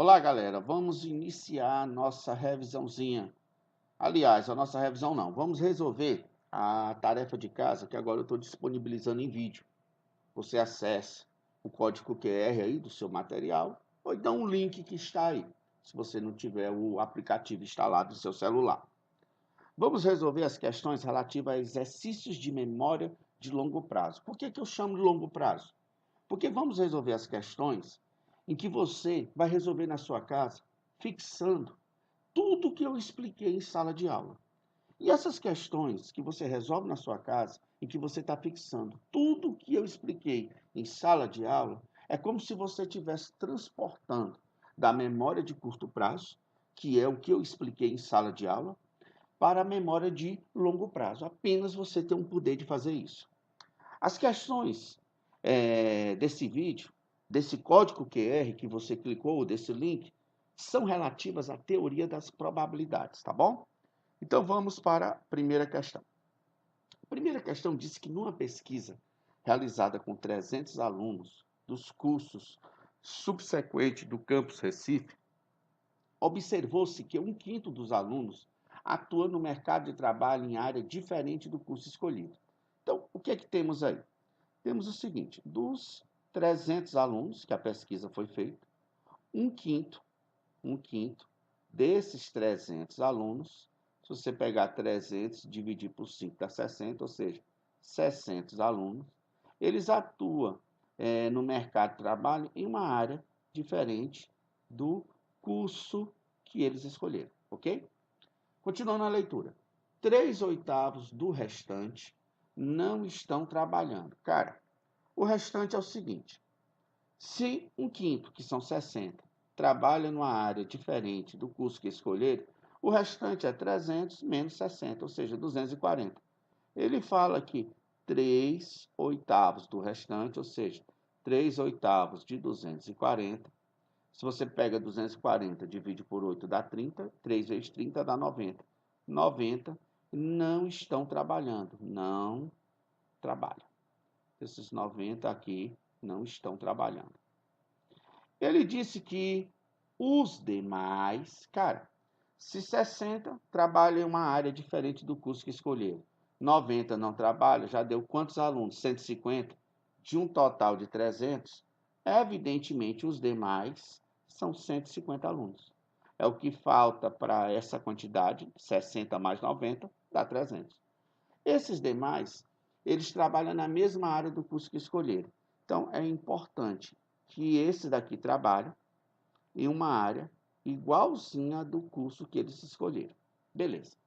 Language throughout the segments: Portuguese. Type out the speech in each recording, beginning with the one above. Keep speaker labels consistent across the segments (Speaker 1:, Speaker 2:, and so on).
Speaker 1: Olá, galera. Vamos iniciar a nossa revisãozinha. Aliás, a nossa revisão não. Vamos resolver a tarefa de casa que agora eu estou disponibilizando em vídeo. Você acessa o código QR aí do seu material ou então o link que está aí, se você não tiver o aplicativo instalado no seu celular. Vamos resolver as questões relativas a exercícios de memória de longo prazo. Por que eu chamo de longo prazo? Porque vamos resolver as questões em que você vai resolver na sua casa, fixando tudo que eu expliquei em sala de aula. E essas questões que você resolve na sua casa, em que você está fixando tudo que eu expliquei em sala de aula, é como se você estivesse transportando da memória de curto prazo, que é o que eu expliquei em sala de aula, para a memória de longo prazo. Apenas você tem o poder de fazer isso. As questões desse vídeo, desse código QR que você clicou, desse link, são relativas à teoria das probabilidades, tá bom? Então vamos para a primeira questão. A primeira questão diz que numa pesquisa realizada com 300 alunos dos cursos subsequentes do campus Recife, observou-se que 1/5 dos alunos atua no mercado de trabalho em área diferente do curso escolhido. Então, o que é que temos aí? Temos o seguinte: dos 300 alunos que a pesquisa foi feita, um quinto desses 300 alunos, se você pegar 300 e dividir por 5 dá 60, ou seja, 60 alunos, eles atuam no mercado de trabalho em uma área diferente do curso que eles escolheram, ok? Continuando a leitura. 3/8 do restante não estão trabalhando. Cara, o restante é o seguinte: se 1/5, que são 60, trabalha numa área diferente do curso que escolheram, o restante é 300 menos 60, ou seja, 240. Ele fala que 3/8 do restante, ou seja, 3/8 de 240. Se você pega 240, divide por 8, dá 30. 3 vezes 30 dá 90. 90 não estão trabalhando. Não trabalham. Esses 90 aqui não estão trabalhando. Ele disse que os demais, cara, se 60 trabalham em uma área diferente do curso que escolheram, 90 não trabalham, já deu quantos alunos? 150, de um total de 300, evidentemente os demais são 150 alunos. É o que falta para essa quantidade, 60 mais 90, dá 300. Esses demais, eles trabalham na mesma área do curso que escolheram. Então, é importante que esse daqui trabalhe em uma área igualzinha do curso que eles escolheram. Beleza.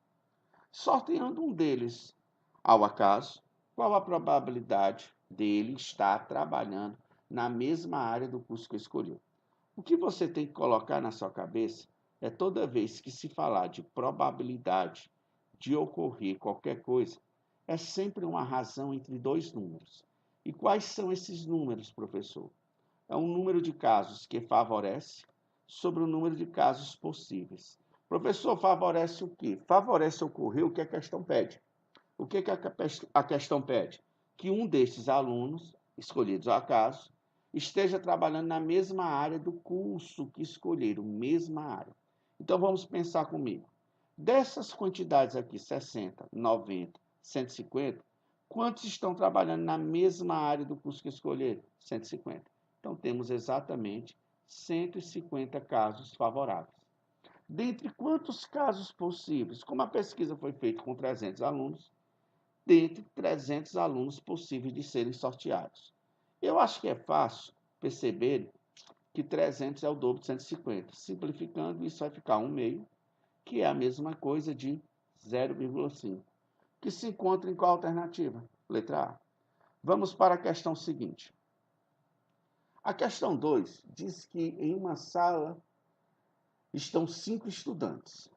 Speaker 1: Sorteando um deles ao acaso, qual a probabilidade dele estar trabalhando na mesma área do curso que escolheu? O que você tem que colocar na sua cabeça é toda vez que se falar de probabilidade de ocorrer qualquer coisa, é sempre uma razão entre dois números. E quais são esses números, professor? É um número de casos que favorece sobre o número de casos possíveis. Professor, favorece o quê? Favorece ocorrer o que a questão pede. O que a questão pede? Que um destes alunos, escolhidos ao acaso, esteja trabalhando na mesma área do curso que escolheram, mesma área. Então vamos pensar comigo. Dessas quantidades aqui, 60, 90, 150, quantos estão trabalhando na mesma área do curso que escolheram? 150. Então temos exatamente 150 casos favoráveis. Dentre quantos casos possíveis? Como a pesquisa foi feita com 300 alunos, dentre 300 alunos possíveis de serem sorteados. Eu acho que é fácil perceber que 300 é o dobro de 150. Simplificando, isso vai ficar 1/2, que é a mesma coisa de 0,5, que se encontra em qual alternativa? Letra A. Vamos para a questão seguinte. A questão 2 diz que em uma sala estão 5 estudantes,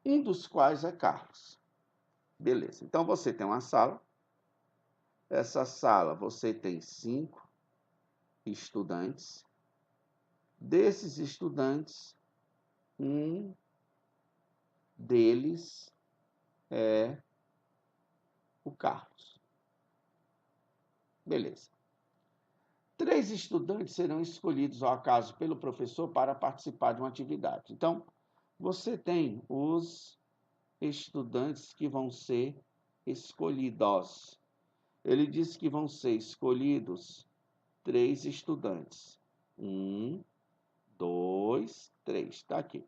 Speaker 1: um dos quais é Carlos. Beleza, então você tem uma sala. Essa sala você tem 5 estudantes. Desses estudantes, um deles é o Carlos. Beleza. 3 estudantes serão escolhidos ao acaso pelo professor para participar de uma atividade. Então, você tem os estudantes que vão ser escolhidos. Ele disse que vão ser escolhidos 3 estudantes. 1, 2, 3. Está aqui.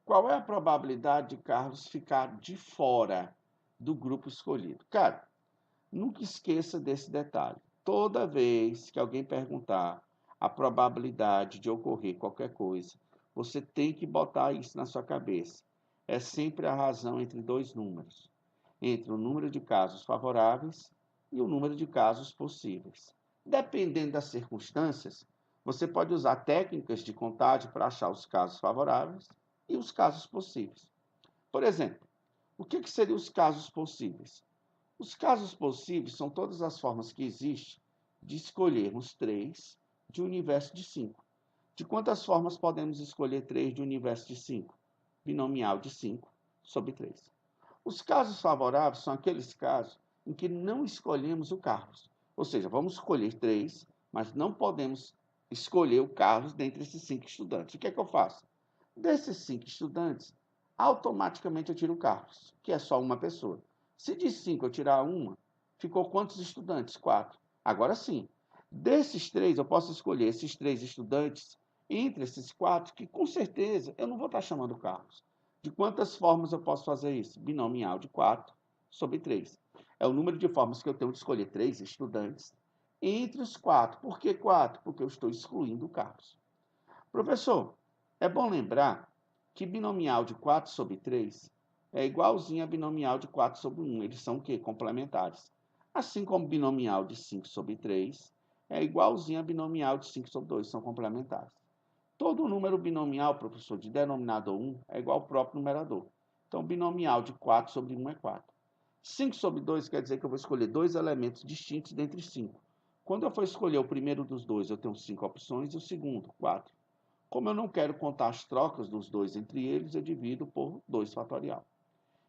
Speaker 1: Qual é a probabilidade de Carlos ficar de fora do grupo escolhido? Cara, nunca esqueça desse detalhe. Toda vez que alguém perguntar a probabilidade de ocorrer qualquer coisa, você tem que botar isso na sua cabeça. É sempre a razão entre 2 números, entre o número de casos favoráveis e o número de casos possíveis. Dependendo das circunstâncias, você pode usar técnicas de contagem para achar os casos favoráveis e os casos possíveis. Por exemplo, o que seriam os casos possíveis? Os casos possíveis são todas as formas que existem de escolhermos 3 de um universo de 5. De quantas formas podemos escolher 3 de um universo de 5? Binomial de 5 sobre 3. Os casos favoráveis são aqueles casos em que não escolhemos o Carlos. Ou seja, vamos escolher 3, mas não podemos escolher o Carlos dentre esses 5 estudantes. O que é que eu faço? Desses 5 estudantes, automaticamente eu tiro o Carlos, que é só uma pessoa. Se de 5 eu tirar uma, ficou quantos estudantes? 4. Agora sim, desses 3, eu posso escolher esses 3 estudantes entre esses 4, que com certeza eu não vou estar chamando o Carlos. De quantas formas eu posso fazer isso? Binomial de 4 sobre 3. É o número de formas que eu tenho de escolher 3 estudantes entre os 4. Por que 4? Porque eu estou excluindo o Carlos. Professor, é bom lembrar que binomial de 4 sobre 3 é igualzinho a binomial de 4 sobre 1. Eles são o quê? Complementares. Assim como binomial de 5 sobre 3 é igualzinho a binomial de 5 sobre 2. São complementares. Todo número binomial, professor, de denominador 1 é igual ao próprio numerador. Então, binomial de 4 sobre 1 é 4. 5 sobre 2 quer dizer que eu vou escolher 2 elementos distintos dentre 5. Quando eu for escolher o primeiro dos 2, eu tenho 5 opções e o segundo, 4. Como eu não quero contar as trocas dos 2 entre eles, eu divido por 2 fatorial.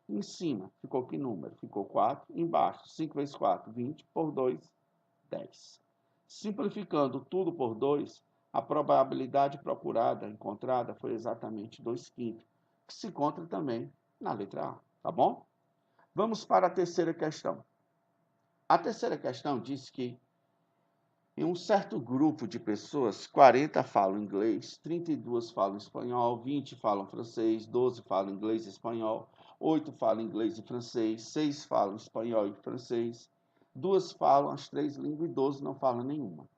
Speaker 1: Em cima, ficou que número? Ficou 4. Embaixo, 5 vezes 4, 20. Por 2, 10. Simplificando tudo por 2, a probabilidade procurada, encontrada, foi exatamente 2/5, que se encontra também na letra A. Tá bom? Vamos para a terceira questão. A terceira questão diz que em um certo grupo de pessoas, 40 falam inglês, 32 falam espanhol, 20 falam francês, 12 falam inglês e espanhol, 8 falam inglês e francês, 6 falam espanhol e francês, 2 falam as 3 línguas e 12 não falam nenhuma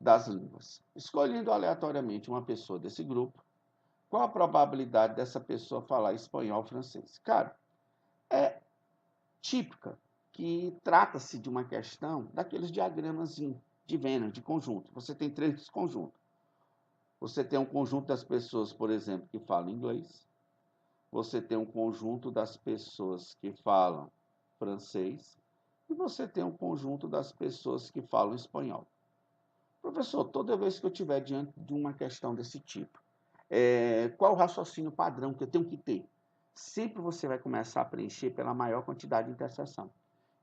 Speaker 1: das línguas. Escolhendo aleatoriamente uma pessoa desse grupo, qual a probabilidade dessa pessoa falar espanhol ou francês? Cara, é típica que trata-se de uma questão daqueles diagramas de Venn, de conjunto. Você tem 3 conjuntos. Você tem um conjunto das pessoas, por exemplo, que falam inglês. Você tem um conjunto das pessoas que falam francês. E você tem um conjunto das pessoas que falam espanhol. Professor, toda vez que eu estiver diante de uma questão desse tipo, qual o raciocínio padrão que eu tenho que ter? Sempre você vai começar a preencher pela maior quantidade de interseção.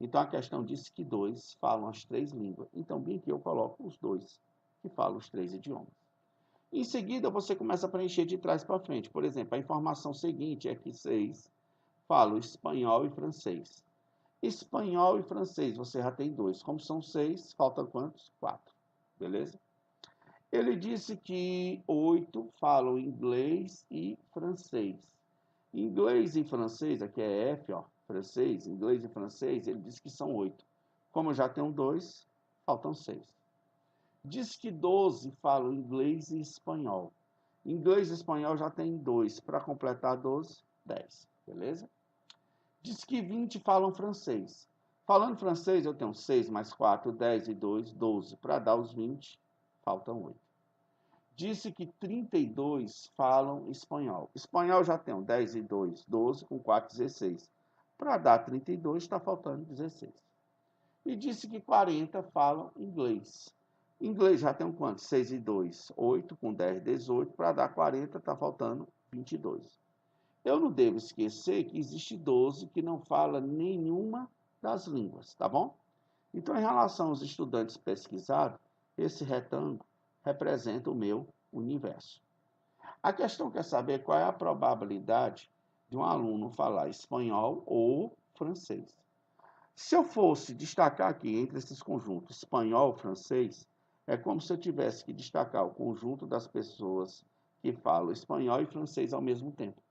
Speaker 1: Então, a questão diz que 2 falam as 3 línguas. Então, bem que eu coloco os 2 que falam os 3 idiomas. Em seguida, você começa a preencher de trás para frente. Por exemplo, a informação seguinte é que 6 falam espanhol e francês. Espanhol e francês, você já tem 2. Como são 6, faltam quantos? 4. Beleza? Ele disse que 8 falam inglês e francês. Inglês e francês, aqui é F, ó, francês, inglês e francês, ele diz que são 8. Como eu já tenho 2, faltam 6. Diz que 12 falam inglês e espanhol. Inglês e espanhol já tem 2. Para completar 12, 10. Beleza? Diz que 20 falam francês. Falando francês, eu tenho 6 mais 4, 10 e 2, 12. Para dar os 20, faltam 8. Disse que 32 falam espanhol. Espanhol já tem 10 e 2, 12, com 4, 16. Para dar 32, está faltando 16. E disse que 40 falam inglês. Inglês já tem quanto? 6 e 2, 8, com 10, 18. Para dar 40, está faltando 22. Eu não devo esquecer que existe 12 que não fala nenhuma das línguas, tá bom? Então, em relação aos estudantes pesquisados, Esse retângulo representa o meu universo. A questão quer saber qual é a probabilidade de um aluno falar espanhol ou francês. Se eu fosse destacar aqui entre esses conjuntos espanhol e francês, é como se eu tivesse que destacar o conjunto das pessoas que falam espanhol e francês ao mesmo tempo.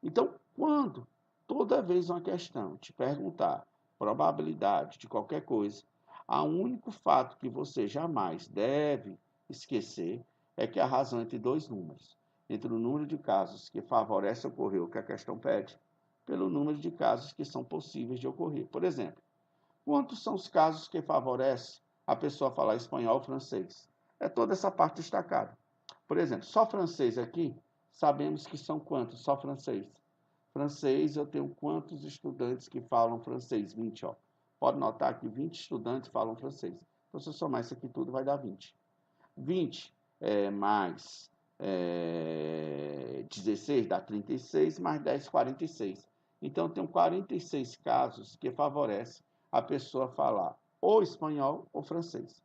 Speaker 1: Então, quando toda vez uma questão te perguntar probabilidade de qualquer coisa, há um único fato que você jamais deve esquecer é que a razão entre dois números, entre o número de casos que favorece ocorrer o que a questão pede, pelo número de casos que são possíveis de ocorrer. Por exemplo, quantos são os casos que favorecem a pessoa falar espanhol ou francês? É toda essa parte destacada. Por exemplo, só francês aqui, sabemos que são quantos? Só francês. Francês, eu tenho quantos estudantes que falam francês? 20, ó. Pode notar que 20 estudantes falam francês. Então, se eu somar isso aqui tudo, vai dar 20. 20 mais 16 dá 36, mais 10, 46. Então, eu tenho 46 casos que favorecem a pessoa falar ou espanhol ou francês.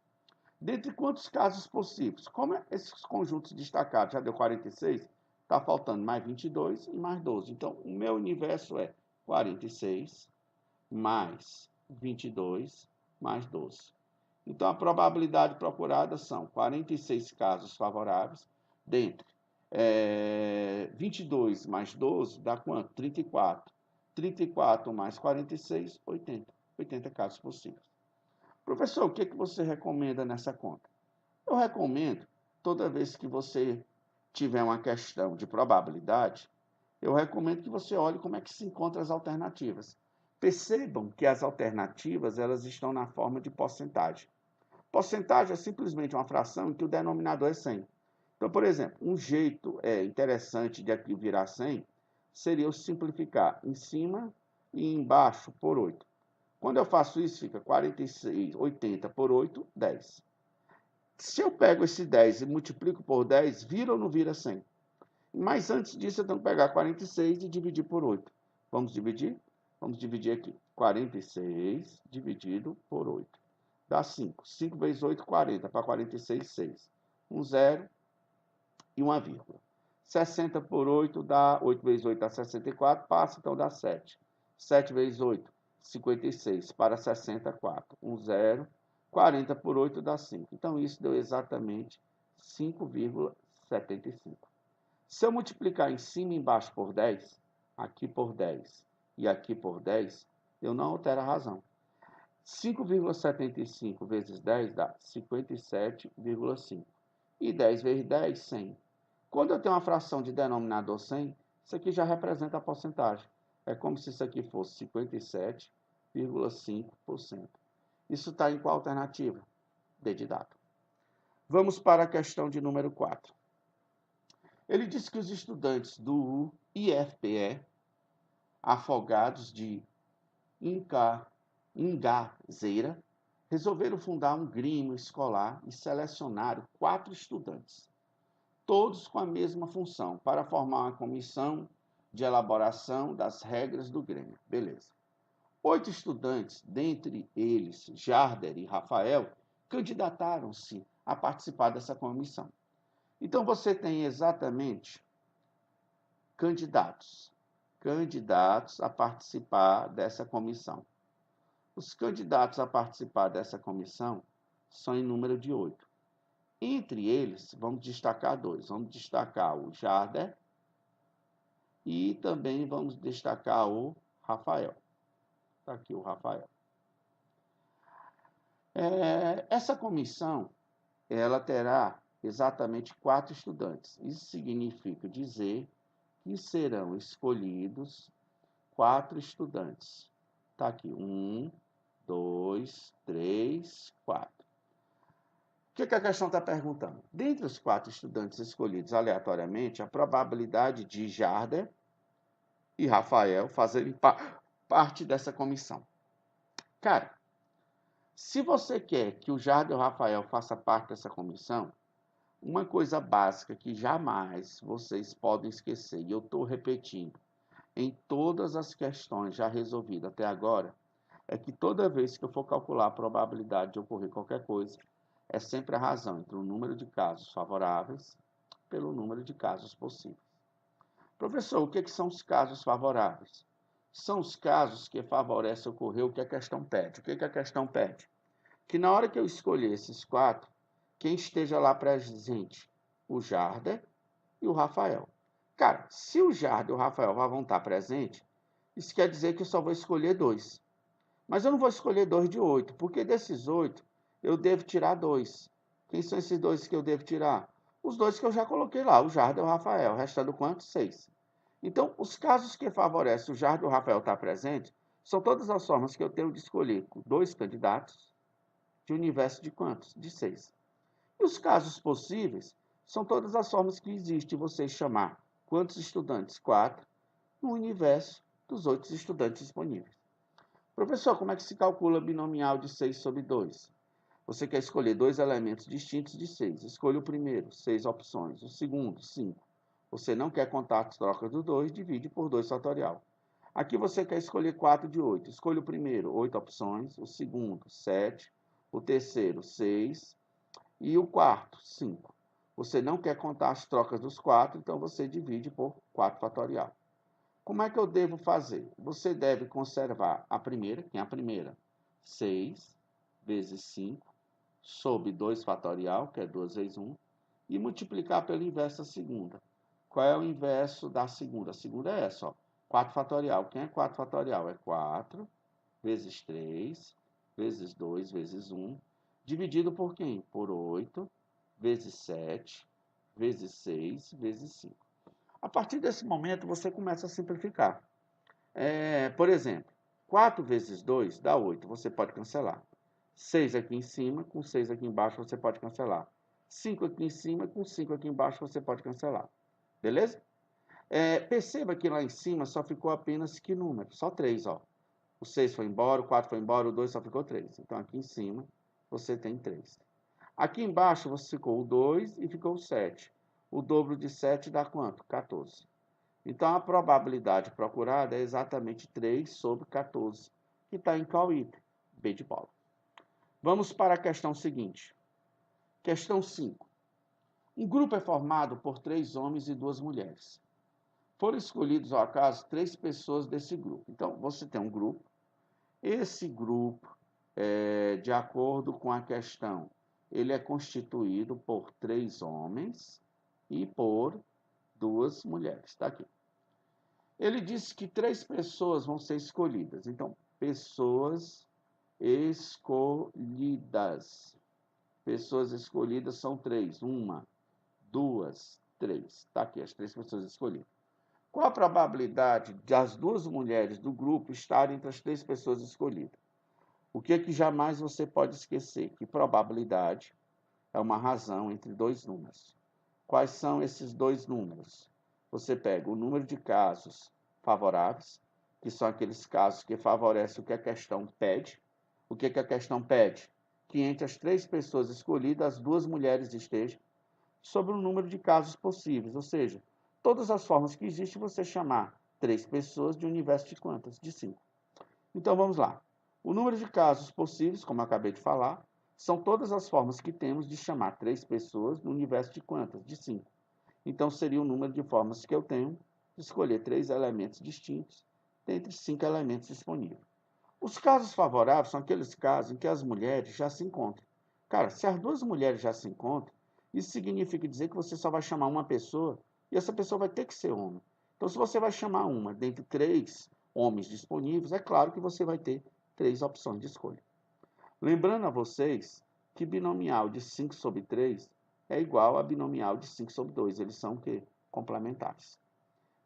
Speaker 1: Dentre quantos casos possíveis? Como esses conjuntos destacados já deu 46, está faltando mais 22 e mais 12. Então, o meu universo é 46 mais 22 mais 12. Então, a probabilidade procurada são 46 casos favoráveis, dentre 22 mais 12 dá quanto? 34. 34 mais 46, 80. 80 casos possíveis. Professor, o que você recomenda nessa conta? Eu recomendo, toda vez que você tiver uma questão de probabilidade, eu recomendo que você olhe como é que se encontram as alternativas. Percebam que as alternativas elas estão na forma de porcentagem. Porcentagem é simplesmente uma fração em que o denominador é 100. Então, por exemplo, um jeito interessante de aqui virar 100 seria eu simplificar em cima e embaixo por 8. Quando eu faço isso, fica 46, 80 por 8, 10. Se eu pego esse 10 e multiplico por 10, vira ou não vira 100? Mas antes disso, eu tenho que pegar 46 e dividir por 8. Vamos dividir? Vamos dividir aqui. 46 dividido por 8. Dá 5. 5 vezes 8, 40. Para 46, 6. Um zero e uma vírgula. 60 por 8 dá 8 vezes 8 dá 64. Passa, então dá 7. 7 vezes 8, 56. Para 64. Um zero. 40 por 8 dá 5. Então, isso deu exatamente 5,75. Se eu multiplicar em cima e embaixo por 10, aqui por 10 e aqui por 10, eu não altero a razão. 5,75 vezes 10 dá 57,5. E 10 vezes 10, 100. Quando eu tenho uma fração de denominador 100, isso aqui já representa a porcentagem. É como se isso aqui fosse 57,5%. Isso está em qual alternativa? D de dado. Vamos para a questão de número 4. Ele diz que os estudantes do IFPE, afogados de Ingazeira, resolveram fundar um grêmio escolar e selecionaram 4 estudantes, todos com a mesma função, para formar uma comissão de elaboração das regras do grêmio. Beleza. 8 estudantes, dentre eles Jarder e Rafael, candidataram-se a participar dessa comissão. Então, você tem exatamente candidatos a participar dessa comissão. Os candidatos a participar dessa comissão são em número de 8. Entre eles, vamos destacar 2. Vamos destacar o Jarder e também vamos destacar o Rafael. Está aqui o Rafael. Essa comissão, ela terá exatamente 4 estudantes. Isso significa dizer que serão escolhidos 4 estudantes. Está aqui, 1, 2, 3, 4. O que a questão está perguntando? Dentre os 4 estudantes escolhidos aleatoriamente, a probabilidade de Jarder e Rafael fazerem parte dessa comissão. Cara, se você quer que o Jarder e o Rafael façam parte dessa comissão, uma coisa básica que jamais vocês podem esquecer, e eu estou repetindo, em todas as questões já resolvidas até agora, é que toda vez que eu for calcular a probabilidade de ocorrer qualquer coisa, é sempre a razão entre o número de casos favoráveis pelo número de casos possíveis. Professor, o que são os casos favoráveis? São os casos que favorecem ocorrer o que a questão pede. O que a questão pede? Que na hora que eu escolher esses 4, quem esteja lá presente, o Jarder e o Rafael. Cara, se o Jarder e o Rafael vão estar presentes, isso quer dizer que eu só vou escolher 2. Mas eu não vou escolher 2 de 8, porque desses 8 eu devo tirar 2. Quem são esses 2 que eu devo tirar? Os 2 que eu já coloquei lá, o Jarder e o Rafael. Restando quanto? 6. Então, os casos que favorecem o Jardim e o Rafael estar presente são todas as formas que eu tenho de escolher 2 candidatos de um universo de quantos? De 6. E os casos possíveis são todas as formas que existe você chamar quantos estudantes? 4, no universo dos 8 estudantes disponíveis. Professor, como é que se calcula binomial de 6 sobre 2? Você quer escolher 2 elementos distintos de 6. Escolha o primeiro, 6 opções. O segundo, 5. Você não quer contar as trocas do 2, divide por 2 fatorial. Aqui você quer escolher 4 de 8. Escolha o primeiro, 8 opções. O segundo, 7. O terceiro, 6. E o quarto, 5. Você não quer contar as trocas dos 4, então você divide por 4 fatorial. Como é que eu devo fazer? Você deve conservar a primeira, quem é a primeira? 6 vezes 5 sobre 2 fatorial, que é 2 vezes 1, e multiplicar pelo inverso da segunda. Qual é o inverso da segunda? A segunda é essa, ó, 4 fatorial. Quem é 4 fatorial? É 4 vezes 3 vezes 2 vezes 1, dividido por quem? Por 8 vezes 7 vezes 6 vezes 5. A partir desse momento, você começa a simplificar. Por exemplo, 4 vezes 2 dá 8, você pode cancelar. 6 aqui em cima, com 6 aqui embaixo, você pode cancelar. 5 aqui em cima, com 5 aqui embaixo, você pode cancelar. Beleza? Perceba que lá em cima só ficou apenas que número? Só 3, ó. O 6 foi embora, o 4 foi embora, o 2 só ficou 3. Então, aqui em cima, você tem 3. Aqui embaixo, você ficou o 2 e ficou o 7. O dobro de 7 dá quanto? 14. Então, a probabilidade procurada é exatamente 3 sobre 14, que está em qual item? B de bola. Vamos para a questão seguinte. Questão 5. Um grupo é formado por 3 homens e 2 mulheres. Foram escolhidos ao acaso 3 pessoas desse grupo. Então, você tem um grupo. Esse grupo, de acordo com a questão, ele é constituído por 3 homens e por 2 mulheres. Está aqui. Ele disse que 3 pessoas vão ser escolhidas. Então, pessoas escolhidas. Pessoas escolhidas são 3. 1, 2, 3. Está aqui, as 3 pessoas escolhidas. Qual a probabilidade das 2 mulheres do grupo estarem entre as 3 pessoas escolhidas? O que jamais você pode esquecer? Que probabilidade é uma razão entre 2 números. Quais são esses 2 números? Você pega o número de casos favoráveis, que são aqueles casos que favorecem o que a questão pede. O que a questão pede? Que entre as 3 pessoas escolhidas, as 2 mulheres estejam, sobre o número de casos possíveis, ou seja, todas as formas que existe você chamar 3 pessoas de um universo de quantas? De 5. Então vamos lá. O número de casos possíveis, como eu acabei de falar, são todas as formas que temos de chamar 3 pessoas no universo de quantas? De 5. Então seria o número de formas que eu tenho de escolher 3 elementos distintos dentre 5 elementos disponíveis. Os casos favoráveis são aqueles casos em que as mulheres já se encontram. Cara, se as 2 mulheres já se encontram, isso significa dizer que você só vai chamar uma pessoa e essa pessoa vai ter que ser homem. Então, se você vai chamar uma dentre 3 homens disponíveis, é claro que você vai ter 3 opções de escolha. Lembrando a vocês que binomial de 5 sobre 3 é igual a binomial de 5 sobre 2. Eles são o quê? Complementares.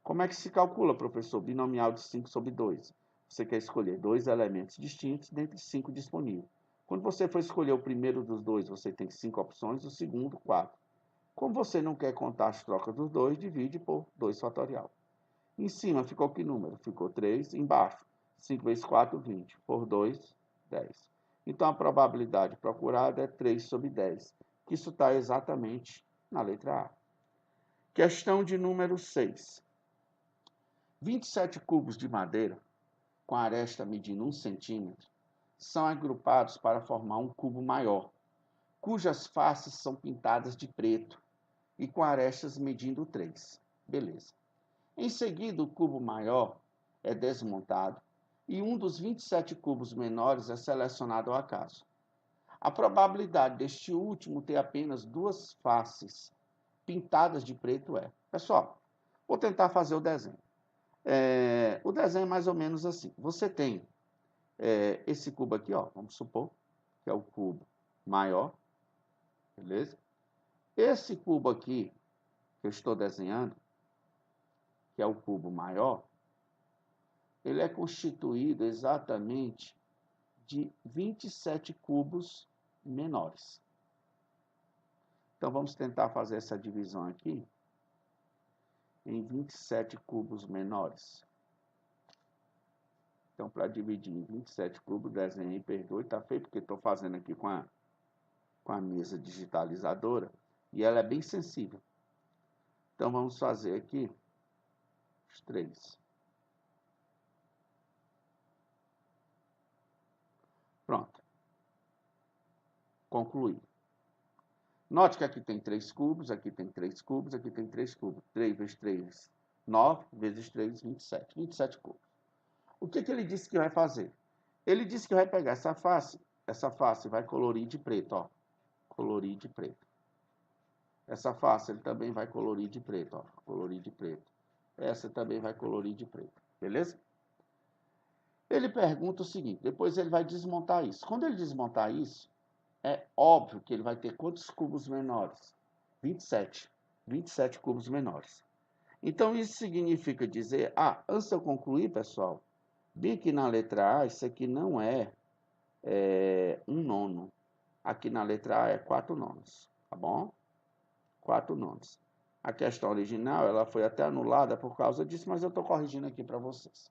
Speaker 1: Como é que se calcula, professor, binomial de 5 sobre 2? Você quer escolher 2 elementos distintos dentre 5 disponíveis. Quando você for escolher o primeiro dos 2, você tem 5 opções, o segundo, 4. Como você não quer contar as trocas dos 2, divide por 2 fatorial. Em cima ficou que número? Ficou 3. Embaixo, 5 vezes 4, 20. Por 2, 10. Então, a probabilidade procurada é 3 sobre 10, que isso está exatamente na letra A. Questão de número 6. 27 cubos de madeira, com a aresta medindo 1 centímetro, são agrupados para formar um cubo maior. cujas faces são pintadas de preto e com arestas medindo 3. Beleza. Em seguida, o cubo maior é desmontado e um dos 27 cubos menores é selecionado ao acaso. A probabilidade deste último ter apenas 2 faces pintadas de preto é... Pessoal, vou tentar fazer o desenho. O desenho é mais ou menos assim. Você tem esse cubo aqui, ó, vamos supor que é o cubo maior, beleza? Esse cubo aqui que eu estou desenhando, que é o cubo maior, ele é constituído exatamente de 27 cubos menores. Então, vamos tentar fazer essa divisão aqui em 27 cubos menores. Então, para dividir em 27 cubos, desenhei, perdoe, tá feio, porque estou fazendo aqui com a mesa digitalizadora, e ela é bem sensível. Então, vamos fazer aqui os 3. Pronto. Concluí. Note que aqui tem 3 cubos, aqui tem 3 cubos, aqui tem 3 cubos. 3 vezes 3, 9, vezes 3, 27. 27 cubos. O que ele disse que vai fazer? Ele disse que vai pegar essa face vai colorir de preto, ó. Colorir de preto. Essa face ele também vai colorir de preto, ó. Colorir de preto. Essa também vai colorir de preto. Beleza? Ele pergunta o seguinte, depois ele vai desmontar isso. Quando ele desmontar isso, é óbvio que ele vai ter quantos cubos menores? 27. 27 cubos menores. Então, isso significa dizer... antes de eu concluir, pessoal, bem aqui na letra A, isso aqui não é 1/9. Aqui na letra A é 4/9, tá bom? 4/9. A questão original, ela foi até anulada por causa disso, mas eu estou corrigindo aqui para vocês.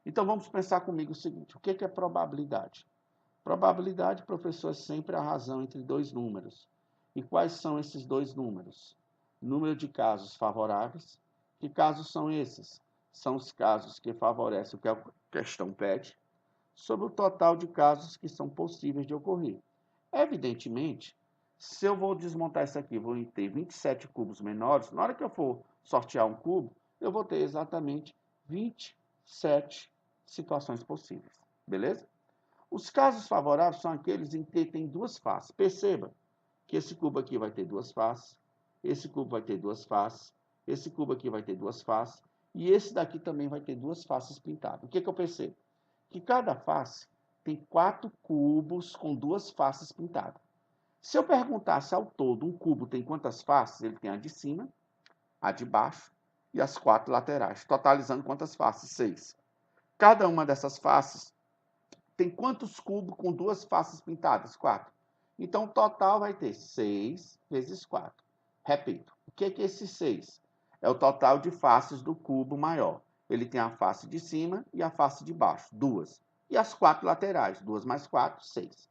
Speaker 1: Então, vamos pensar comigo o seguinte, o que é probabilidade? Probabilidade, professor, é sempre a razão entre 2 números. E quais são esses 2 números? Número de casos favoráveis. Que casos são esses? São os casos que favorecem o que a questão pede, sobre o total de casos que são possíveis de ocorrer. Evidentemente, se eu vou desmontar isso aqui, vou ter 27 cubos menores, na hora que eu for sortear um cubo, eu vou ter exatamente 27 situações possíveis. Beleza? Os casos favoráveis são aqueles em que tem 2 faces. Perceba que esse cubo aqui vai ter 2 faces, esse cubo vai ter 2 faces, esse cubo aqui vai ter 2 faces, e esse daqui também vai ter 2 faces pintadas. O que eu percebo? Que cada face tem 4 cubos com 2 faces pintadas. Se eu perguntasse ao todo, um cubo tem quantas faces? Ele tem a de cima, a de baixo e as 4 laterais, totalizando quantas faces? 6. Cada uma dessas faces tem quantos cubos com 2 faces pintadas? 4. Então, o total vai ter 6 vezes 4. Repito, o que é esse 6? É o total de faces do cubo maior. Ele tem a face de cima e a face de baixo, 2. E as 4 laterais, 2 mais 4, 6.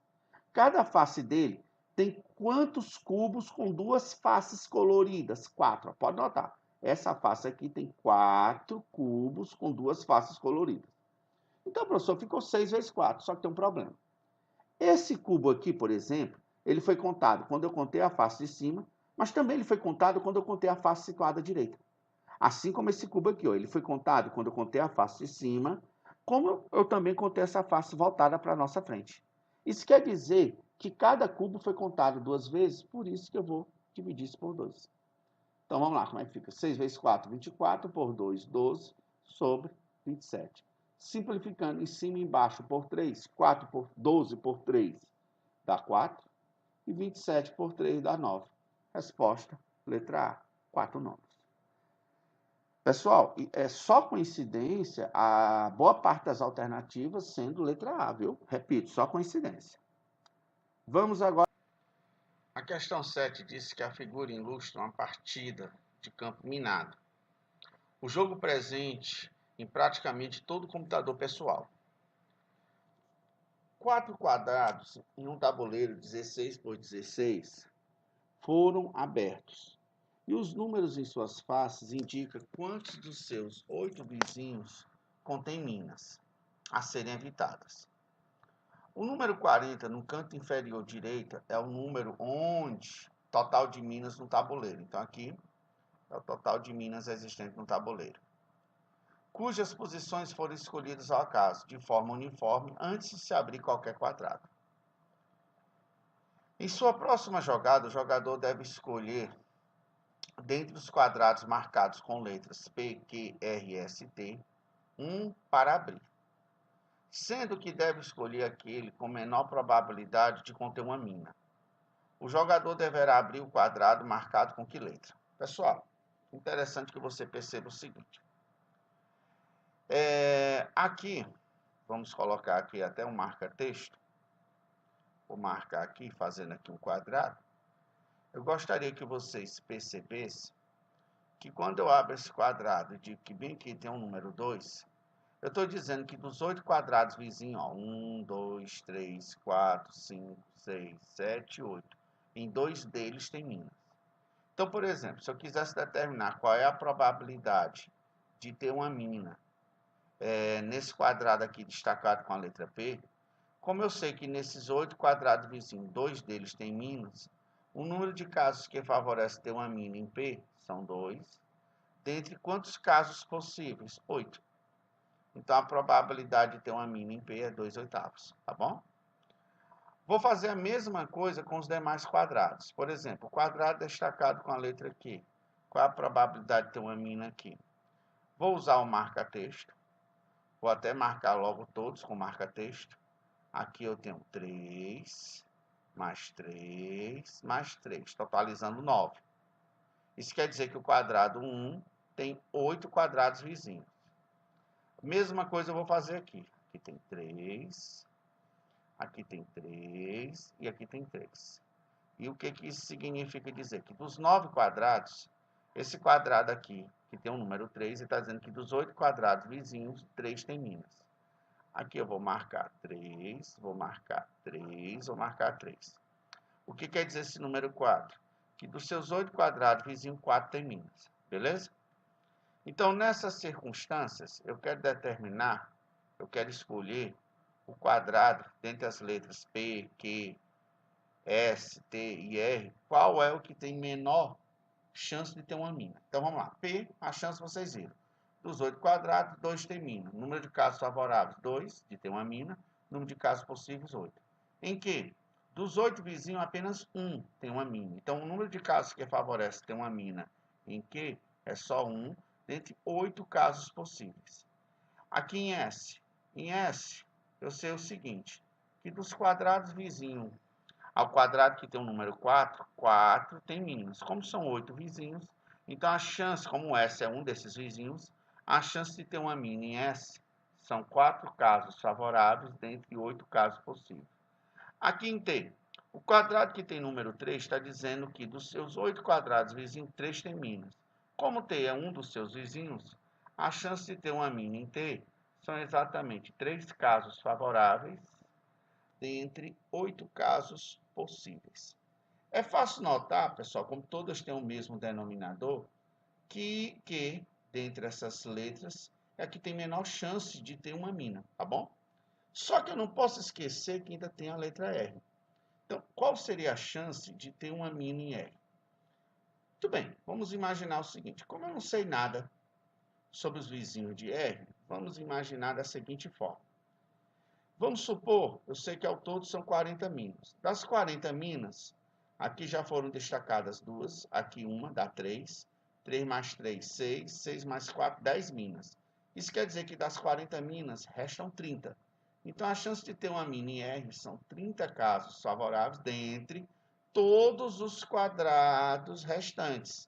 Speaker 1: Cada face dele tem quantos cubos com 2 faces coloridas? 4. Pode notar. Essa face aqui tem 4 cubos com 2 faces coloridas. Então, professor, ficou 6 vezes 4, só que tem um problema. Esse cubo aqui, por exemplo, ele foi contado quando eu contei a face de cima, mas também ele foi contado quando eu contei a face situada à direita. Assim como esse cubo aqui, ó, ele foi contado quando eu contei a face de cima, como eu também contei essa face voltada para a nossa frente. Isso quer dizer que cada cubo foi contado 2 vezes, por isso que eu vou dividir isso por 2. Então, vamos lá, como é que fica? 6 vezes 4, 24, por 2, 12, sobre 27. Simplificando em cima e embaixo por 3, 4 por 12 por 3 dá 4, e 27 por 3 dá 9. Resposta, letra A, 4/9. Pessoal, é só coincidência a boa parte das alternativas sendo letra A, viu? Repito, só coincidência. Vamos agora. A questão 7 diz que a figura ilustra uma partida de campo minado. O jogo presente em praticamente todo computador pessoal. 4 quadrados em um tabuleiro 16 por 16 foram abertos. E os números em suas faces indicam quantos dos seus 8 vizinhos contêm minas a serem evitadas. O número 40, no canto inferior direito, é o número onde total de minas no tabuleiro. Então, aqui é o total de minas existente no tabuleiro, cujas posições foram escolhidas ao acaso, de forma uniforme, antes de se abrir qualquer quadrado. Em sua próxima jogada, o jogador deve escolher, dentre os quadrados marcados com letras P, Q, R, S, T, um para abrir, sendo que deve escolher aquele com menor probabilidade de conter uma mina. O jogador deverá abrir o quadrado marcado com que letra? Pessoal, interessante que você perceba o seguinte. Aqui, vamos colocar aqui até um marca-texto. Vou marcar aqui, fazendo aqui um quadrado. Eu gostaria que vocês percebessem que quando eu abro esse quadrado e digo que bem aqui tem um número 2, eu estou dizendo que dos 8 quadrados vizinhos, ó, 1, 2, 3, 4, 5, 6, 7, 8, em 2 deles tem minas. Então, por exemplo, se eu quisesse determinar qual é a probabilidade de ter uma mina nesse quadrado aqui destacado com a letra P, como eu sei que nesses 8 quadrados vizinhos, 2 deles têm minas, o número de casos que favorece ter uma mina em P são 2, dentre quantos casos possíveis? 8. Então, a probabilidade de ter uma mina em P é 2/8, tá bom? Vou fazer a mesma coisa com os demais quadrados. Por exemplo, o quadrado destacado com a letra Q. Qual é a probabilidade de ter uma mina aqui? Vou usar o marca-texto. Vou até marcar logo todos com marca-texto. Aqui eu tenho 3, mais 3, mais 3, totalizando 9. Isso quer dizer que o quadrado 1 tem 8 quadrados vizinhos. Mesma coisa eu vou fazer aqui. Aqui tem 3, aqui tem 3 e aqui tem 3. E o que isso significa dizer? Que dos 9 quadrados, esse quadrado aqui, que tem o número 3, ele está dizendo que dos 8 quadrados vizinhos, 3 tem minas. Aqui eu vou marcar 3, vou marcar 3, vou marcar 3. O que quer dizer esse número 4? Que dos seus 8 quadrados vizinhos, 4 tem minas. Beleza? Então, nessas circunstâncias, eu quero determinar, eu quero escolher o quadrado dentre as letras P, Q, S, T e R, qual é o que tem menor chance de ter uma mina. Então, vamos lá. P, a chance vocês viram. Dos 8 quadrados, 2 tem mina. Número de casos favoráveis, 2, de ter uma mina. Número de casos possíveis, 8. Em que, dos 8 vizinhos, apenas 1 tem uma mina. Então, o número de casos que favorece ter uma mina em que é só 1, dentre 8 casos possíveis. Aqui em S, eu sei o seguinte, que dos quadrados vizinhos ao quadrado que tem o número 4, 4 tem minas. Como são 8 vizinhos, então a chance, como S é um desses vizinhos, a chance de ter uma mina em S são 4 casos favoráveis dentre 8 casos possíveis. Aqui em T, o quadrado que tem número 3 está dizendo que dos seus 8 quadrados vizinhos, 3 tem minas. Como T é um dos seus vizinhos, a chance de ter uma mina em T são exatamente 3 casos favoráveis dentre 8 casos possíveis. É fácil notar, pessoal, como todas têm o mesmo denominador, que dentre essas letras é a que tem menor chance de ter uma mina, tá bom? Só que eu não posso esquecer que ainda tem a letra R. Então, qual seria a chance de ter uma mina em R? Muito bem, vamos imaginar o seguinte, como eu não sei nada sobre os vizinhos de R, vamos imaginar da seguinte forma. Vamos supor, eu sei que ao todo são 40 minas. Das 40 minas, aqui já foram destacadas 2, aqui uma, dá 3. 3 mais 3, 6. 6 mais 4, 10 minas. Isso quer dizer que das 40 minas, restam 30. Então, a chance de ter uma mina em R são 30 casos favoráveis dentre todos os quadrados restantes.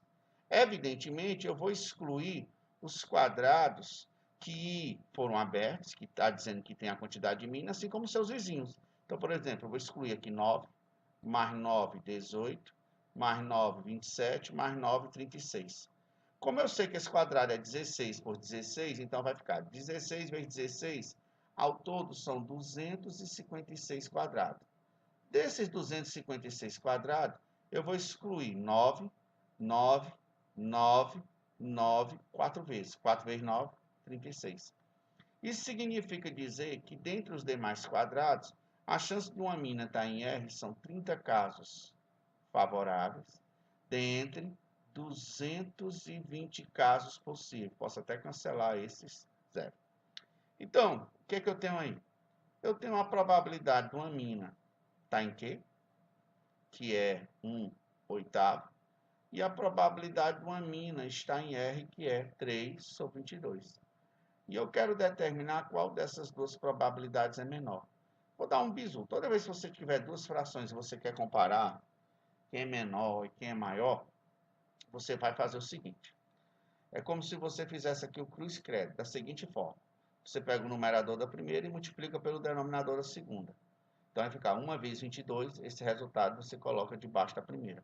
Speaker 1: Evidentemente, eu vou excluir os quadrados que foram abertos, que está dizendo que tem a quantidade de minas, assim como seus vizinhos. Então, por exemplo, eu vou excluir aqui 9, mais 9, 18, mais 9, 27, mais 9, 36. Como eu sei que esse quadrado é 16 por 16, então vai ficar 16 vezes 16, ao todo são 256 quadrados. Desses 256 quadrados, eu vou excluir 9, 9, 9, 9, 4 vezes. 4 vezes 9, 36. Isso significa dizer que, dentre os demais quadrados, A chance de uma mina estar em R são 30 casos favoráveis, dentre 220 casos possíveis. Posso até cancelar esses zero. Então, o que é que eu tenho aí? Eu tenho a probabilidade de uma mina estar em Q, que é 1/8, e a probabilidade de uma mina estar em R, que é 3/22. E eu quero determinar qual dessas duas probabilidades é menor. Vou dar um bizu. Toda vez que você tiver duas frações e você quer comparar quem é menor e quem é maior, você vai fazer o seguinte. É como se você fizesse aqui o cruz-credo, da seguinte forma. Você pega o numerador da primeira e multiplica pelo denominador da segunda. Então vai ficar 1 vezes 22, esse resultado você coloca debaixo da primeira.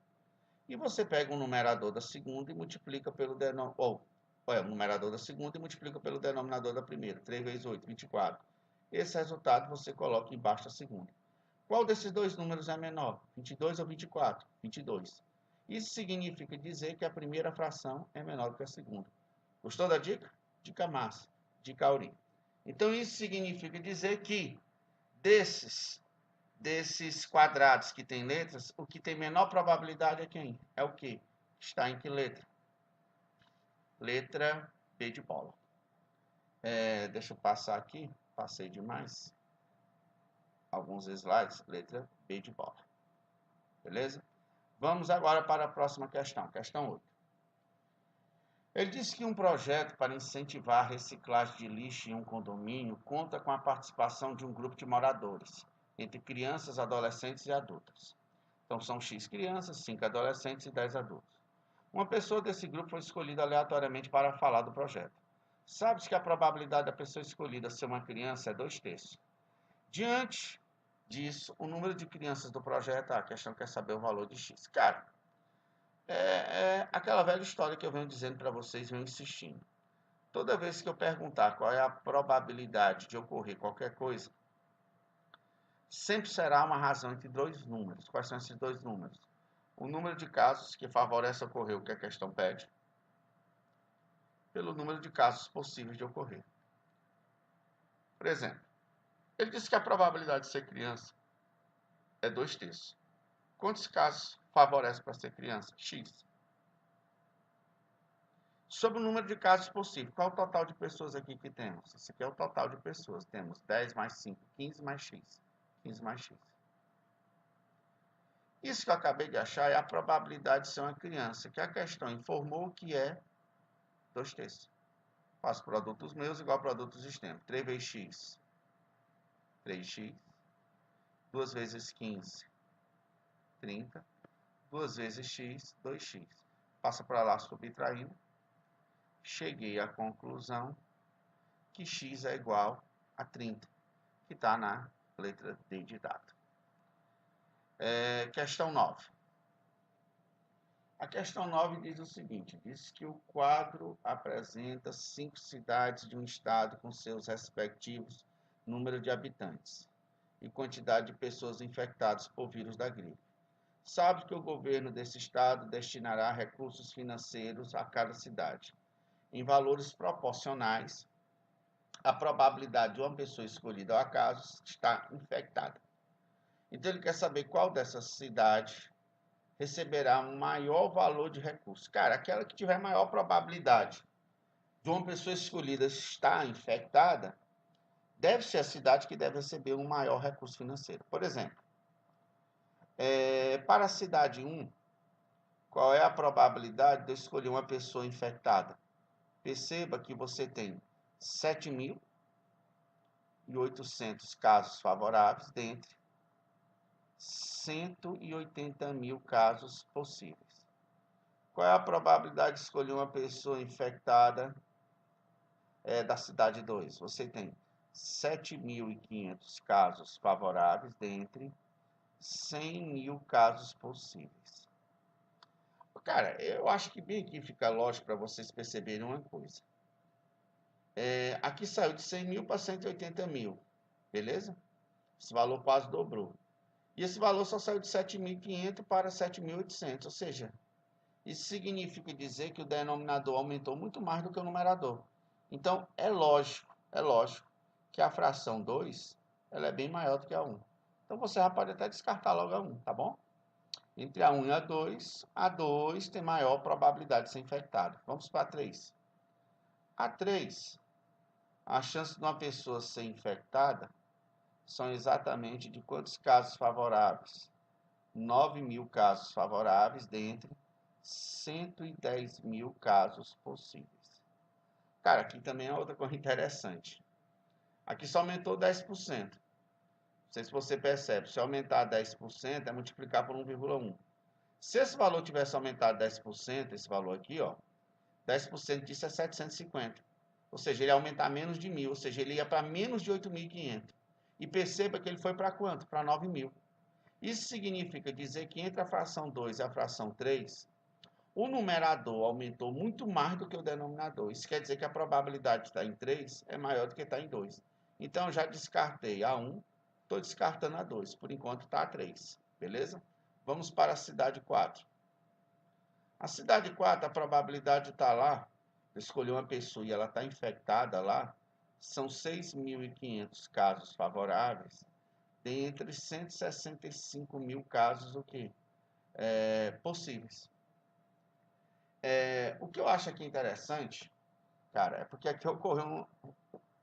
Speaker 1: E você pega o numerador da segunda e multiplica pelo denominador. O numerador da segunda e multiplica pelo denominador da primeira. 3 vezes 8, 24. Esse resultado você coloca embaixo da segunda. Qual desses dois números é menor? 22 ou 24? 22. Isso significa dizer que a primeira fração é menor do que a segunda. Gostou da dica? Dica massa. Dica Aurim. Então isso significa dizer que desses quadrados que tem letras, o que tem menor probabilidade é quem? É o quê? Está em que letra? Letra B de bola. Deixa eu passar aqui. Passei demais. Alguns slides. Letra B de bola. Beleza? Vamos agora para a próxima questão. Questão 8. Ele disse que um projeto para incentivar a reciclagem de lixo em um condomínio conta com a participação de um grupo de moradores, entre crianças, adolescentes e adultos. Então, são X crianças, 5 adolescentes e 10 adultos. Uma pessoa desse grupo foi escolhida aleatoriamente para falar do projeto. Sabe-se que a probabilidade da pessoa escolhida ser uma criança é 2/3. Diante disso, o número de crianças do projeto, a questão quer saber o valor de X. Cara, é aquela velha história que eu venho dizendo para vocês, venho insistindo. Toda vez que eu perguntar qual é a probabilidade de ocorrer qualquer coisa, sempre será uma razão entre dois números. Quais são esses dois números? O número de casos que favorece ocorrer o que a questão pede, pelo número de casos possíveis de ocorrer. Por exemplo, ele disse que a probabilidade de ser criança é 2/3. Quantos casos favorece para ser criança? X. Sobre o número de casos possíveis, qual é o total de pessoas aqui que temos? Esse aqui é o total de pessoas. Temos 10 mais 5, 15 mais X. 15 mais X. Isso que eu acabei de achar é a probabilidade de ser uma criança, que a questão informou que é 2/3. Faço produtos meus igual a produtos extremos. 3 vezes X, 3X. 2 vezes 15, 30. 2 vezes X, 2X. Passa para lá subtraindo. Cheguei à conclusão que X é igual a 30, que está na letra D de dado. Questão 9. A questão 9 diz o seguinte, diz que o quadro apresenta 5 cidades de um estado com seus respectivos número de habitantes e quantidade de pessoas infectadas por vírus da gripe. Sabe que o governo desse estado destinará recursos financeiros a cada cidade, em valores proporcionais à probabilidade de uma pessoa escolhida ao acaso estar infectada. Então ele quer saber qual dessas cidades receberá um maior valor de recursos. Cara, aquela que tiver maior probabilidade de uma pessoa escolhida estar infectada, deve ser a cidade que deve receber um maior recurso financeiro. Por exemplo, para a cidade 1, qual é a probabilidade de eu escolher uma pessoa infectada? Perceba que você tem 7.800 casos favoráveis dentre 180.000 casos possíveis. Qual é a probabilidade de escolher uma pessoa infectada da cidade 2? Você tem 7.500 casos favoráveis dentre 100.000 casos possíveis. Cara, eu acho que bem aqui fica lógico para vocês perceberem uma coisa. Aqui saiu de 100.000 para 180.000, beleza? Esse valor quase dobrou. E esse valor só saiu de 7.500 para 7.800, ou seja, isso significa dizer que o denominador aumentou muito mais do que o numerador. Então, é lógico que a fração 2 ela é bem maior do que a 1. Então você já pode até descartar logo a 1, tá bom? Entre a 1 e a 2 tem maior probabilidade de ser infectada. Vamos para a 3. A 3, a chance de uma pessoa ser infectada são exatamente de quantos casos favoráveis? 9.000 casos favoráveis dentre 110.000 casos possíveis. Cara, aqui também é outra coisa interessante. Aqui só aumentou 10%. Não sei se você percebe, se aumentar 10% é multiplicar por 1,1. Se esse valor tivesse aumentado 10%, esse valor aqui, ó, 10% disso é 750. Ou seja, ele ia aumentar menos de 1.000, ou seja, ele ia para menos de 8.500. E perceba que ele foi para quanto? Para 9.000. Isso significa dizer que entre a fração 2 e a fração 3, o numerador aumentou muito mais do que o denominador. Isso quer dizer que a probabilidade de estar em 3 é maior do que estar em 2. Então, já descartei a 1, estou descartando a 2. Por enquanto, está a 3. Beleza? Vamos para a cidade 4. A cidade 4, a probabilidade de estar lá, eu escolhi uma pessoa e ela está infectada lá, são 6.500 casos favoráveis, dentre 165.000 casos o quê? Possíveis. O que eu acho aqui interessante, cara, é porque aqui ocorreu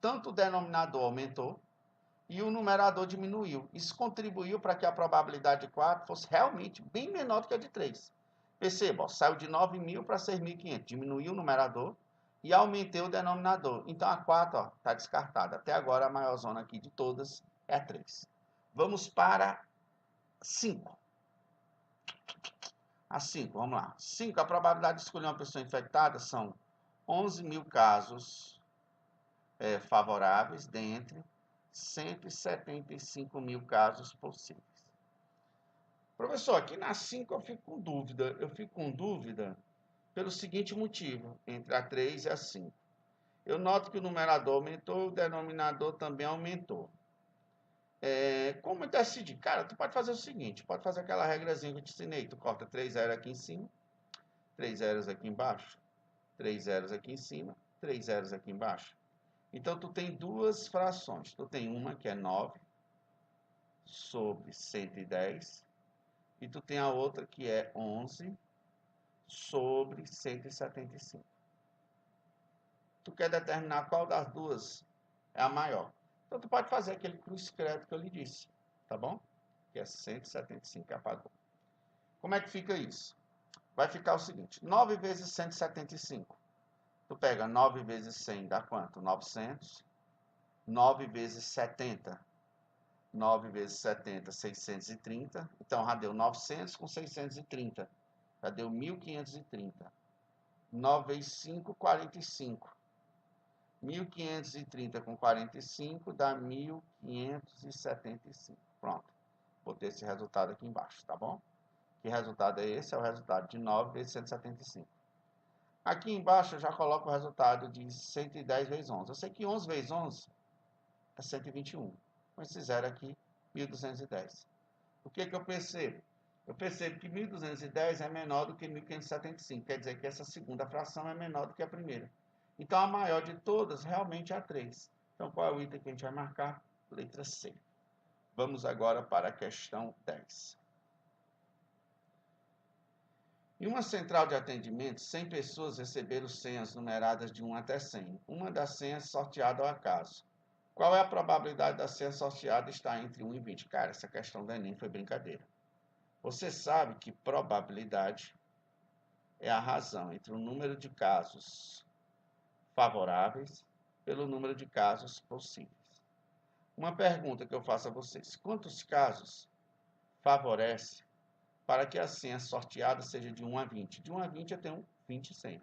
Speaker 1: tanto o denominador aumentou e o numerador diminuiu. Isso contribuiu para que a probabilidade de 4 fosse realmente bem menor do que a de 3. Perceba, ó, saiu de 9.000 para 6.500, diminuiu o numerador e aumentei o denominador. Então a 4 está descartada. Até agora a maior zona aqui de todas é a 3. Vamos para 5. A 5, vamos lá. 5, a probabilidade de escolher uma pessoa infectada são 11.000 casos favoráveis dentre 175.000 casos possíveis. Professor, aqui na 5 eu fico com dúvida. Eu fico com dúvida pelo seguinte motivo, entre a 3 e a 5. Eu noto que o numerador aumentou, o denominador também aumentou. Como decidir? Cara, tu pode fazer o seguinte, pode fazer aquela regrazinha que eu te ensinei. Tu corta 3 zeros aqui em cima, 3 zeros aqui embaixo, 3 zeros aqui em cima, 3 zeros aqui embaixo. Então, tu tem duas frações. Tu tem uma que é 9 sobre 110 e tu tem a outra que é 11 sobre 175. Tu quer determinar qual das duas é a maior. Então, tu pode fazer aquele cruz-credo que eu lhe disse, tá bom? Que é 175 que apagou. Como é que fica isso? Vai ficar o seguinte, 9 vezes 175. Tu pega 9 vezes 100 dá quanto? 900. 9 vezes 70. 9 vezes 70, 630. Então, já deu 900 com 630. Já deu 1.530. 9 vezes 5, 45. 1.530 com 45 dá 1.575. Pronto. Botei esse resultado aqui embaixo, tá bom? Que resultado é esse? É o resultado de 9 vezes 175. Aqui embaixo eu já coloco o resultado de 110 vezes 11. Eu sei que 11 vezes 11 é 121. Com esse zero aqui, 1.210. O que eu percebo? Eu percebo que 1.210 é menor do que 1.575. Quer dizer que essa segunda fração é menor do que a primeira. Então, a maior de todas realmente é a 3. Então, qual é o item que a gente vai marcar? Letra C. Vamos agora para a questão 10. Em uma central de atendimento, 100 pessoas receberam senhas numeradas de 1 até 100. Uma das senhas sorteada ao acaso. Qual é a probabilidade da senha sorteada estar entre 1 e 20? Cara, essa questão do Enem foi brincadeira. Você sabe que probabilidade é a razão entre o número de casos favoráveis pelo número de casos possíveis. Uma pergunta que eu faço a vocês. Quantos casos favorece para que a senha sorteada seja de 1 a 20? De 1 a 20 eu tenho 20 senhas.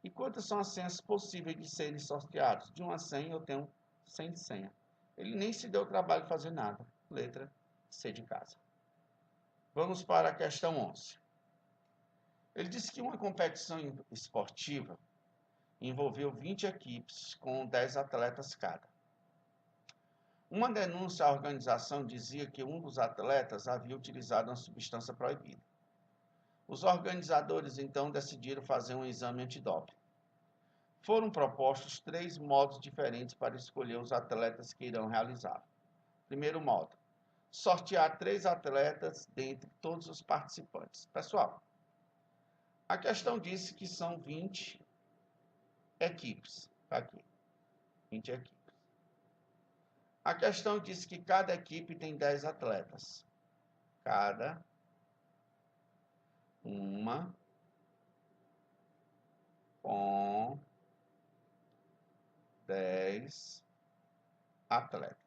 Speaker 1: E quantas são as senhas possíveis de serem sorteadas? De 1 a 100 eu tenho 100 senhas. Ele nem se deu o trabalho de fazer nada. Letra C de casa. Vamos para a questão 11. Ele disse que uma competição esportiva envolveu 20 equipes com 10 atletas cada. Uma denúncia à organização dizia que um dos atletas havia utilizado uma substância proibida. Os organizadores então decidiram fazer um exame antidoping. Foram propostos 3 modos diferentes para escolher os atletas que irão realizar. Primeiro modo, sortear 3 atletas dentre todos os participantes. Pessoal, a questão disse que são 20 equipes. Tá aqui, 20 equipes. A questão disse que cada equipe tem 10 atletas. Cada uma com 10 atletas.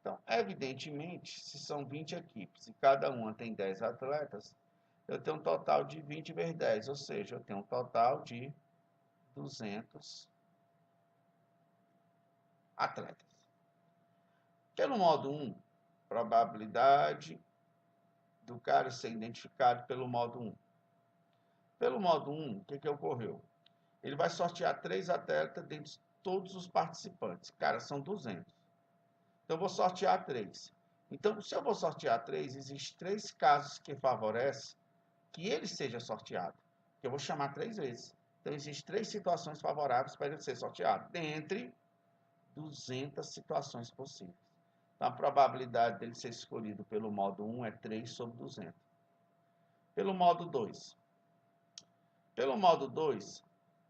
Speaker 1: Então, evidentemente, se são 20 equipes e cada uma tem 10 atletas, eu tenho um total de 20 vezes 10, ou seja, eu tenho um total de 200 atletas. Pelo modo 1, probabilidade do cara ser identificado pelo modo 1. Pelo modo 1, o que ocorreu? Ele vai sortear 3 atletas dentre todos os participantes. Cara, são 200. Então, eu vou sortear 3. Então, se eu vou sortear 3, existem 3 casos que favorecem que ele seja sorteado. Que eu vou chamar 3 vezes. Então, existem 3 situações favoráveis para ele ser sorteado, dentre 200 situações possíveis. Então, a probabilidade dele ser escolhido pelo modo 1 é 3 sobre 200. Pelo modo 2. Pelo modo 2,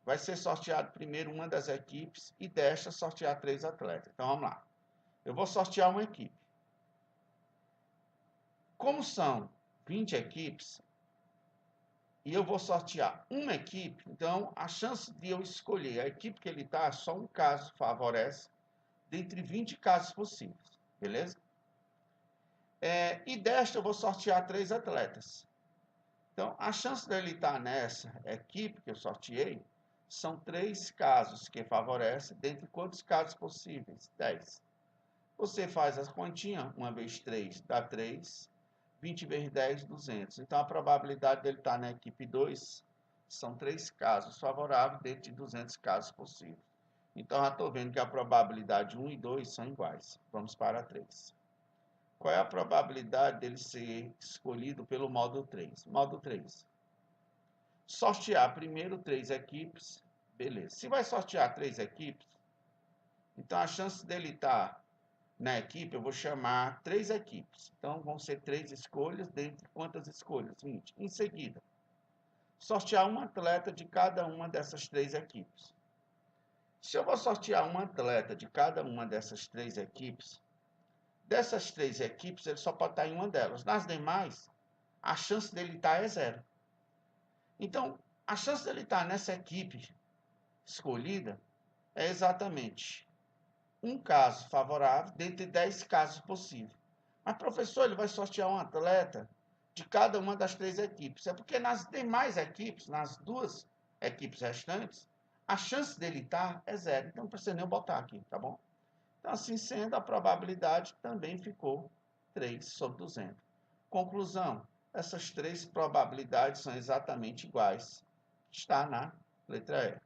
Speaker 1: vai ser sorteado primeiro uma das equipes e desta sortear 3 atletas. Então, vamos lá. Eu vou sortear uma equipe. Como são 20 equipes, e eu vou sortear uma equipe, então a chance de eu escolher a equipe que ele está, só um caso favorece, dentre 20 casos possíveis, beleza? E desta eu vou sortear 3 atletas. Então, a chance dele estar nessa equipe que eu sorteei, são 3 casos que favorecem, dentre quantos casos possíveis? 10. Você faz as continhas, 1 vezes 3 dá 3, 20 vezes 10, 200. Então, a probabilidade dele estar na equipe 2 são 3 casos favoráveis dentro de 200 casos possíveis. Então, já estou vendo que a probabilidade 1 e 2 são iguais. Vamos para 3. Qual é a probabilidade dele ser escolhido pelo módulo 3? Módulo 3. Sortear primeiro 3 equipes. Beleza. Se vai sortear 3 equipes, então a chance dele estar na equipe, eu vou chamar 3 equipes. Então, vão ser 3 escolhas, dentre quantas escolhas? 20. Em seguida, sortear um atleta de cada uma dessas 3 equipes. Se eu vou sortear um atleta de cada uma dessas 3 equipes, dessas 3 equipes, ele só pode estar em uma delas. Nas demais, a chance dele estar é 0. Então, a chance dele estar nessa equipe escolhida é exatamente um caso favorável dentre 10 casos possíveis. Mas, professor, ele vai sortear um atleta de cada uma das 3 equipes. É porque nas demais equipes, nas 2 equipes restantes, a chance dele estar é 0. Então, não precisa nem eu botar aqui, tá bom? Então, assim sendo, a probabilidade também ficou 3 sobre 200. Conclusão, essas 3 probabilidades são exatamente iguais. Está na letra E.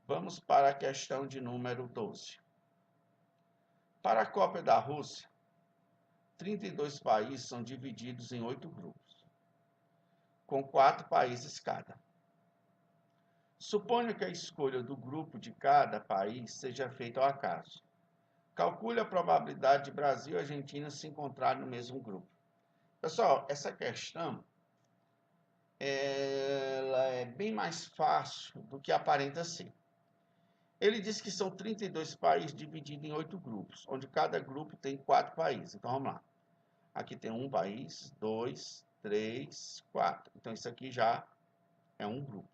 Speaker 1: Vamos para a questão de número 12. Para a Copa da Rússia, 32 países são divididos em 8 grupos, com 4 países cada. Suponha que a escolha do grupo de cada país seja feita ao acaso. Calcule a probabilidade de Brasil e Argentina se encontrarem no mesmo grupo. Pessoal, essa questão ela é bem mais fácil do que aparenta ser. Ele diz que são 32 países divididos em 8 grupos, onde cada grupo tem 4 países. Então, vamos lá. Aqui tem um país, 2, 3, 4. Então, isso aqui já é um grupo.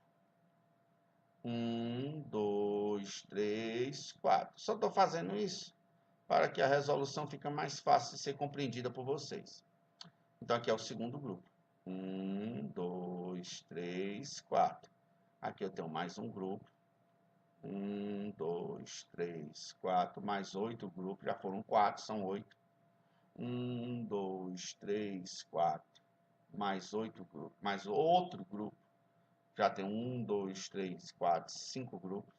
Speaker 1: 1, 2, 3, 4. Só estou fazendo isso para que a resolução fique mais fácil de ser compreendida por vocês. Então, aqui é o segundo grupo. 1, 2, 3, 4. Aqui eu tenho mais um grupo. 1, 2, 3, 4, mais 8 grupos. Já foram 4, são 8. 1, 2, 3, 4. Mais 8 grupos. Mais outro grupo. Já tem 1, 2, 3, 4, 5 grupos.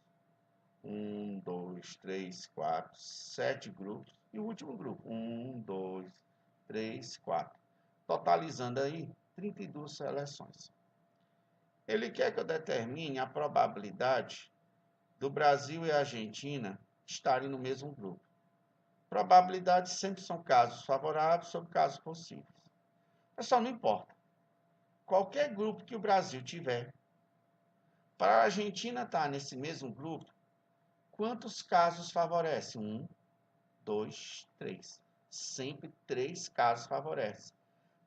Speaker 1: 1, 2, 3, 4, 7 grupos. E o último grupo. 1, 2, 3, 4. Totalizando aí 32 seleções. Ele quer que eu determine a probabilidade do Brasil e a Argentina estarem no mesmo grupo. Probabilidades sempre são casos favoráveis sobre casos possíveis. Pessoal, não importa. Qualquer grupo que o Brasil tiver, para a Argentina estar nesse mesmo grupo, quantos casos favorecem? 1, 2, 3. Sempre 3 casos favorecem.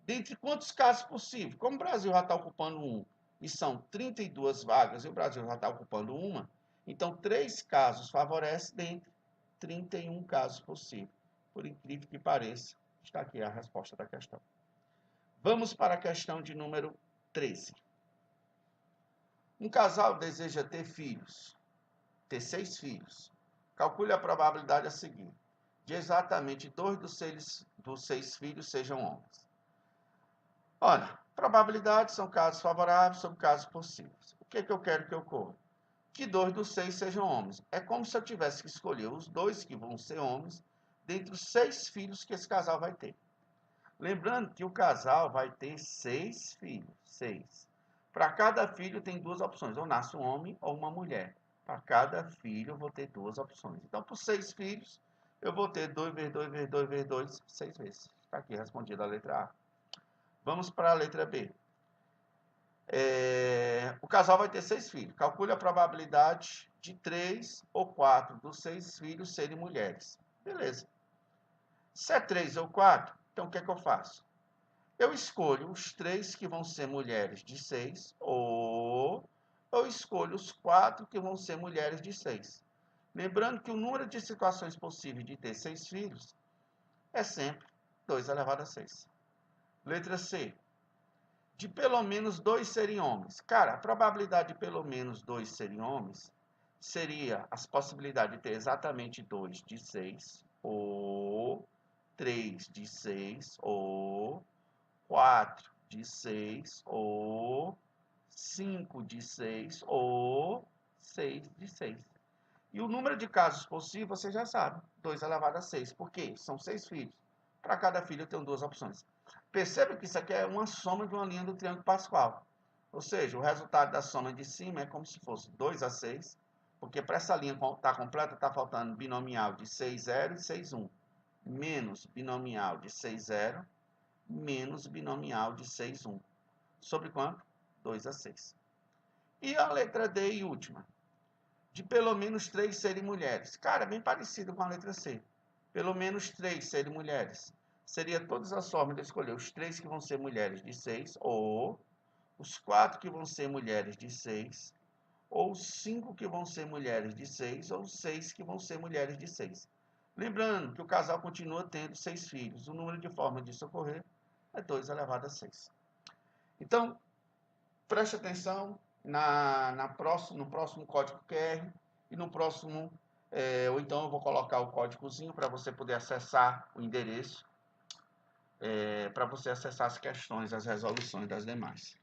Speaker 1: Dentre quantos casos possíveis? Como o Brasil já está ocupando 1 e são 32 vagas e o Brasil já está ocupando uma, então 3 casos favorecem dentre 31 casos possíveis. Por incrível que pareça, está aqui a resposta da questão. Vamos para a questão de número 13. Um casal deseja ter filhos, ter 6 filhos. Calcule a probabilidade a seguir, de exatamente 2 dos 6 filhos sejam homens. Olha, probabilidades são casos favoráveis sobre casos possíveis. O que eu quero que ocorra? Que 2 dos 6 sejam homens. É como se eu tivesse que escolher os 2 que vão ser homens dentre os 6 filhos que esse casal vai ter. Lembrando que o casal vai ter 6 filhos. 6. Para cada filho tem 2 opções. Ou nasce um homem ou uma mulher. Para cada filho eu vou ter 2 opções. Então, por 6 filhos, eu vou ter 2 vezes 2 vezes 2 vezes 2, 6 vezes. Está aqui respondida a letra A. Vamos para a letra B. O casal vai ter 6 filhos. Calcule a probabilidade de 3 ou 4 dos 6 filhos serem mulheres. Beleza. Se é 3 ou 4, então o que é que eu faço? Eu escolho os 3 que vão ser mulheres de 6 ou eu escolho os 4 que vão ser mulheres de 6. Lembrando que o número de situações possíveis de ter 6 filhos é sempre 2 elevado a 6. Letra C. De pelo menos 2 serem homens. Cara, a probabilidade de pelo menos 2 serem homens seria as possibilidades de ter exatamente 2 de 6, ou 3 de 6, ou 4 de 6, ou 5 de 6, ou 6 de 6. E o número de casos possíveis, você já sabe, 2 elevado a 6. Por quê? São 6 filhos. Para cada filho eu tenho 2 opções. Perceba que isso aqui é uma soma de uma linha do triângulo pascal. Ou seja, o resultado da soma de cima é como se fosse 2 a 6, porque para essa linha estar completa, está faltando binomial de 6, 0 e 6, 1. Menos binomial de 6, 0, menos binomial de 6, 1. Sobre quanto? 2 a 6. E a letra D e última. De pelo menos 3 serem mulheres. Cara, bem parecido com a letra C. Pelo menos 3 serem mulheres. Seria todas as formas de escolher os 3 que vão ser mulheres de 6, ou os 4 que vão ser mulheres de 6, ou os 5 que vão ser mulheres de 6, ou os 6 que vão ser mulheres de 6. Lembrando que o casal continua tendo 6 filhos. O número de formas disso ocorrer é 2 elevado a 6. Então, preste atenção no próximo código QR e no próximo, ou então eu vou colocar o códigozinho para você poder acessar o endereço, para você acessar as questões, as resoluções das demais.